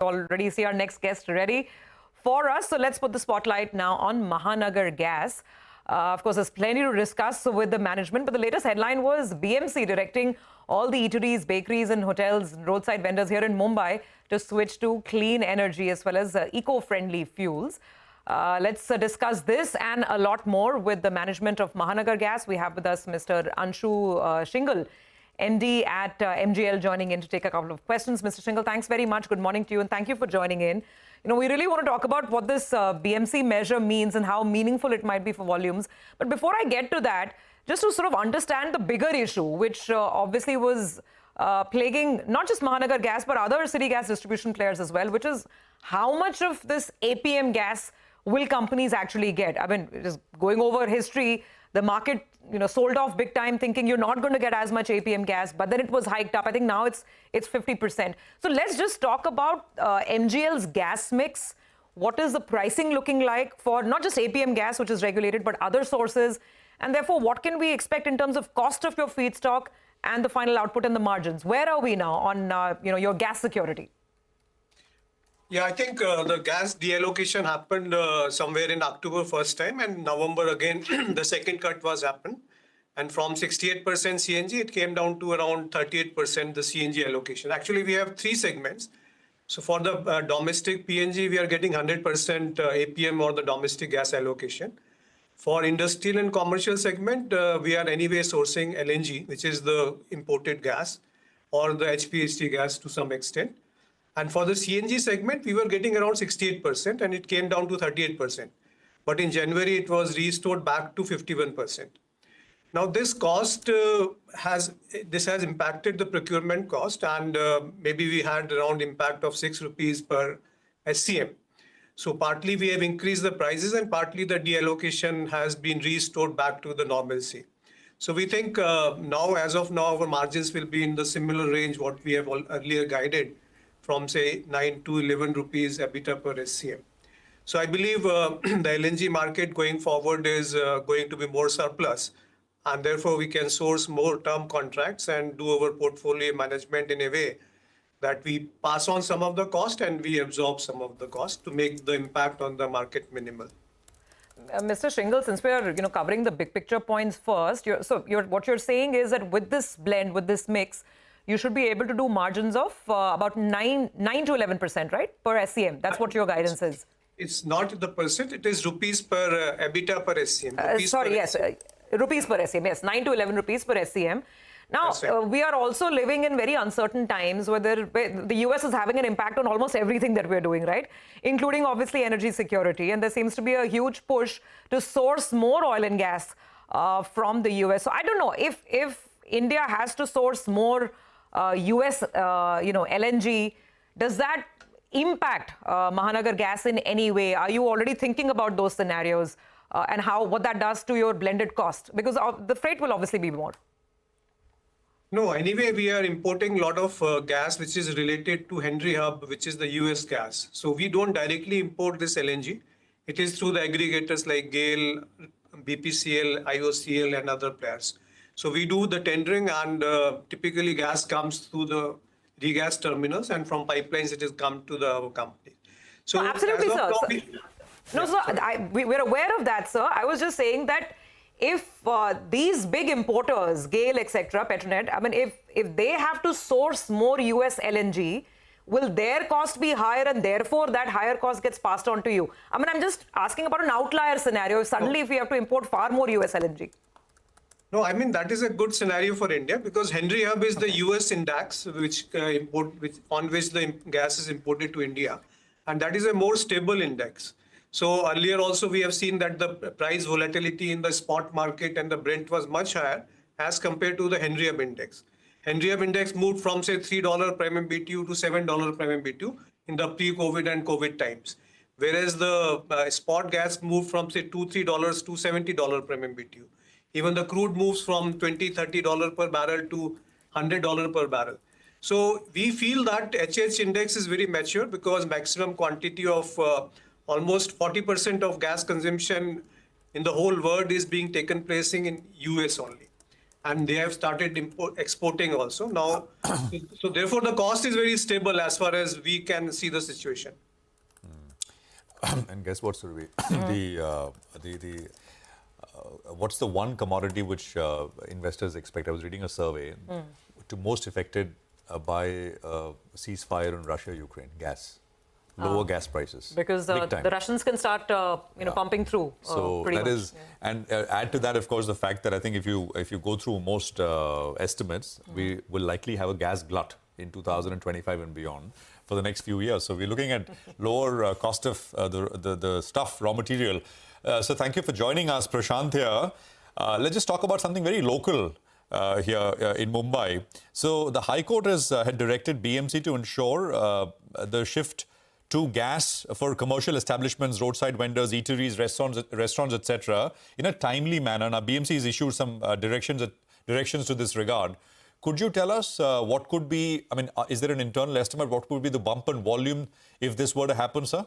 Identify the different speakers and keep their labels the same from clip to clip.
Speaker 1: already see our next guest ready for us. So let's put the spotlight now on Mahanagar Gas. Of course, there's plenty to discuss with the management, but the latest headline was BMC directing all the eateries, bakeries and hotels, roadside vendors here in Mumbai to switch to clean energy as well as eco-friendly fuels. Let's discuss this and a lot more with the management of Mahanagar Gas. We have with us Mr. Ashu Shinghal, MD at MGL, joining in to take a couple of questions. Mr. Shinghal, thanks very much. Good morning to you and thank you for joining in. We really want to talk about what this BMC measure means and how meaningful it might be for volumes. But before I get to that, just to sort of understand the bigger issue, which obviously was plaguing not just Mahanagar Gas, but other city gas distribution players as well, which is how much of this APM gas will companies actually get? I mean, just going over history, the market, sold off big time thinking you're not going to get as much APM gas, but then it was hiked up. I think now it's 50%. So let's just talk about MGL's gas mix. What is the pricing looking like for not just APM gas, which is regulated, but other sources? And therefore, what can we expect in terms of cost of your feedstock and the final output and the margins? Where are we now on your gas security?
Speaker 2: Yeah, I think the gas deallocation happened somewhere in October first time, and November again the second cut was happened. And from 68% CNG, it came down to around 38% the CNG allocation. Actually, we have three segments. So for the domestic PNG, we are getting 100% APM or the domestic gas allocation. For industrial and commercial segment, we are anyway sourcing LNG, which is the imported gas, or the HPHT gas to some extent. And for the CNG segment, we were getting around 68% and it came down to 38%. But in January, it was restored back to 51%. Now, this cost has impacted the procurement cost, and maybe we had around impact of 6 rupees per SCM. So partly we have increased the prices and partly the deallocation has been restored back to the normalcy. So we think now, as of now, our margins will be in the similar range what we have earlier guided, from say 9 to 11 rupees EBITDA per SCM. So I believe the LNG market going forward is going to be more surplus, and therefore we can source more term contracts and do our portfolio management in a way that we pass on some of the cost and we absorb some of the cost to make the impact on the market minimal.
Speaker 1: Mr. Shinghal, since we are covering the big picture points first, what you're saying is that with this blend, with this mix, you should be able to do margins of about 9 to 11%, right, per SCM. That's what your guidance is.
Speaker 2: It's not the percent, it is rupees per EBITDA per SCM.
Speaker 1: Rupees per SCM, yes, 9 to 11 rupees per SCM. Now, we are also living in very uncertain times where the US is having an impact on almost everything that we're doing, right? Including, obviously, energy security. And there seems to be a huge push to source more oil and gas from the US. So I don't know if India has to source more US, LNG, does that impact Mahanagar Gas in any way? Are you already thinking about those scenarios and what that does to your blended cost? Because the freight will obviously be more.
Speaker 2: No, anyway, we are importing a lot of gas which is related to Henry Hub, which is the US gas. So we don't directly import this LNG. It is through the aggregators like GAIL, BPCL, IOCL and other players. So we do the tendering, and typically gas comes through the regas terminals, and from pipelines it is come to our company.
Speaker 1: So absolutely, sir. We're aware of that, sir. I was just saying that if these big importers, GAIL, etc., Petronet, I mean, if they have to source more US LNG, will their cost be higher and therefore that higher cost gets passed on to you? I mean, I'm just asking about an outlier scenario. Suddenly, if we have to import far more US LNG.
Speaker 2: No, I mean, that is a good scenario for India because Henry Hub is the US index on which the gas is imported to India. And that is a more stable index. So earlier also we have seen that the price volatility in the spot market and the Brent was much higher as compared to the Henry Hub index. Henry Hub index moved from say $3 per MMBTU to $7 per MMBTU in the pre-COVID and COVID times. Whereas the spot gas moved from say $2, $3 to $70 per MMBTU. Even the crude moves from $20, $30 per barrel to $100 per barrel. So we feel that HH index is very mature because maximum quantity of almost 40% of gas consumption in the whole world is being taken place in US only. and they have started exporting also now. So therefore, the cost is very stable as far as we can see the situation.
Speaker 3: And guess what, Survi? What's the one commodity which investors expect? I was reading a survey to most affected by ceasefire in Russia, Ukraine, gas. Lower gas prices.
Speaker 1: Because the Russians can start, pumping through.
Speaker 3: So that is, and add to that, of course, the fact that I think if you go through most estimates, we will likely have a gas glut in 2025 and beyond for the next few years. So we're looking at lower cost of the stuff, raw material. So thank you for joining us, Prashant here. Let's just talk about something very local here in Mumbai. So the High Court had directed BMC to ensure the shift to gas for commercial establishments, roadside vendors, eateries, restaurants, etc., in a timely manner. Now, BMC has issued some directions to this regard. Could you tell us what could be, I mean, is there an internal estimate? What would be the bump in volume if this were to happen, sir?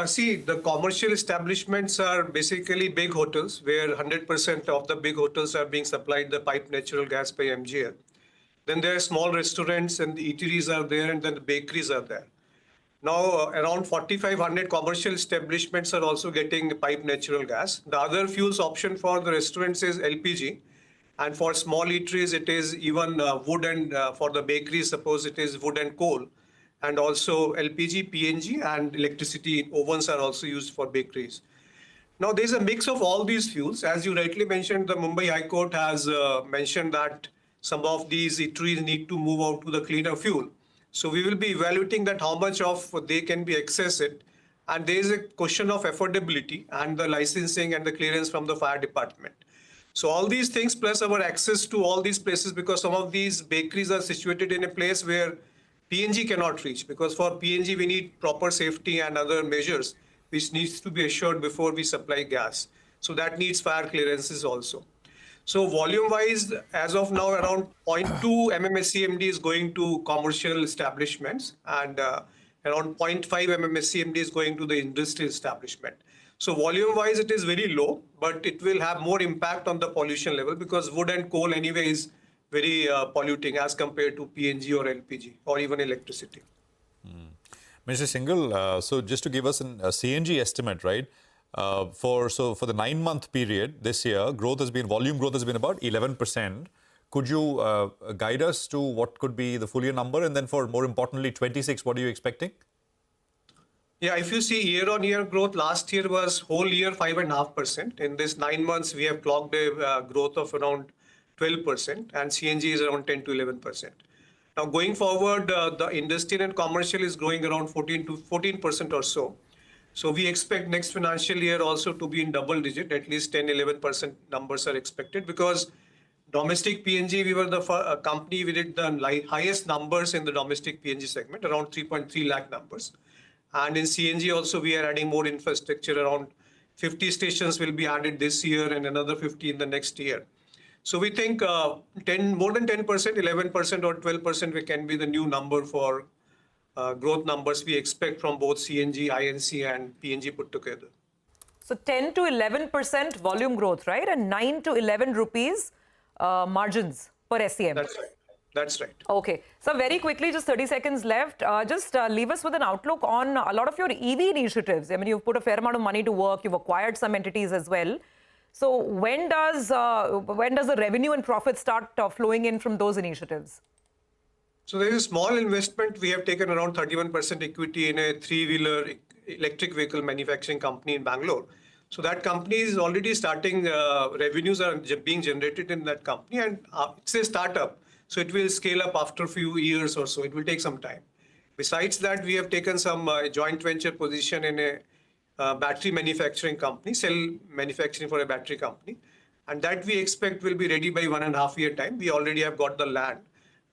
Speaker 2: See, the commercial establishments are basically big hotels where 100% of the big hotels are being supplied the piped natural gas by MGL. Then there are small restaurants and the eateries are there, and then the bakeries are there. Now, around 4,500 commercial establishments are also getting piped natural gas. The other fuels option for the restaurants is LPG. And for small eateries, it is even wood, and for the bakeries, suppose it is wood and coal. And also LPG, PNG, and electricity ovens are also used for bakeries. Now, there's a mix of all these fuels. As you rightly mentioned, the Mumbai High Court has mentioned that some of these eateries need to move out to the cleaner fuel. So we will be evaluating that how much of they can be accessed. And there is a question of affordability and the licensing and the clearance from the fire department. So all these things plus our access to all these places, because some of these bakeries are situated in a place where PNG cannot reach, because for PNG we need proper safety and other measures which needs to be assured before we supply gas. So that needs fire clearances also. So volume-wise, as of now, around 0.2 MMSCMD is going to commercial establishments, and around 0.5 MMSCMD is going to the industrial establishment. So volume-wise, it is very low, but it will have more impact on the pollution level, because wood and coal anyway is very polluting as compared to PNG or LPG or even electricity.
Speaker 3: Mr. Shinghal, so just to give us a CNG estimate, right? For the 9-month period this year, volume growth has been about 11%. Could you guide us to what could be the full year number? And then for more importantly, 26, what are you expecting?
Speaker 2: Yeah, if you see year-on-year growth, last year was whole year 5.5%. In this 9 months, we have clocked a growth of around 12%, and CNG is around 10 to 11%. Now, going forward, the industrial and commercial is growing around 14% or so. So we expect next financial year also to be in double digit, at least 10-11% numbers are expected, because domestic PNG, we were the company, we did the highest numbers in the domestic PNG segment, around 3.3 lakh numbers. And in CNG also, we are adding more infrastructure. Around 50 stations will be added this year and another 50 in the next year. So we think more than 10%, 11% or 12% can be the new number for growth numbers we expect from both CNG, INC and PNG put together.
Speaker 1: So 10 to 11% volume growth, right? And 9 to 11 rupees margins per SCM.
Speaker 2: That's right. That's right.
Speaker 1: Okay. So very quickly, just 30 seconds left. Just leave us with an outlook on a lot of your EV initiatives. I mean, you've put a fair amount of money to work. You've acquired some entities as well. So when does the revenue and profit start flowing in from those initiatives?
Speaker 2: So there is a small investment. We have taken around 31% equity in a 3-wheeler electric vehicle manufacturing company in Bangalore. So that company is already starting, revenues are being generated in that company, and it's a startup. So it will scale up after a few years or so. It will take some time. Besides that, we have taken some joint venture position in a battery manufacturing company, cell manufacturing for a battery company. And that we expect will be ready by 1.5 year time. We already have got the land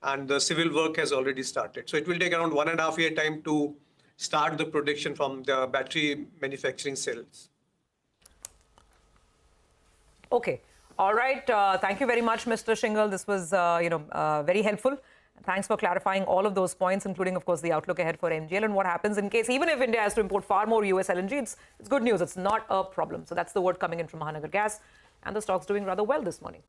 Speaker 2: and the civil work has already started. So it will take around 1.5 year time to start the production from the battery manufacturing cells.
Speaker 1: Okay. All right. Thank you very much, Mr. Shinghal. This was, very helpful. Thanks for clarifying all of those points, including, of course, the outlook ahead for MGL and what happens in case, even if India has to import far more US LNG, it's good news. It's not a problem. So that's the word coming in from Mahanagar Gas. and the stock's doing rather well this morning.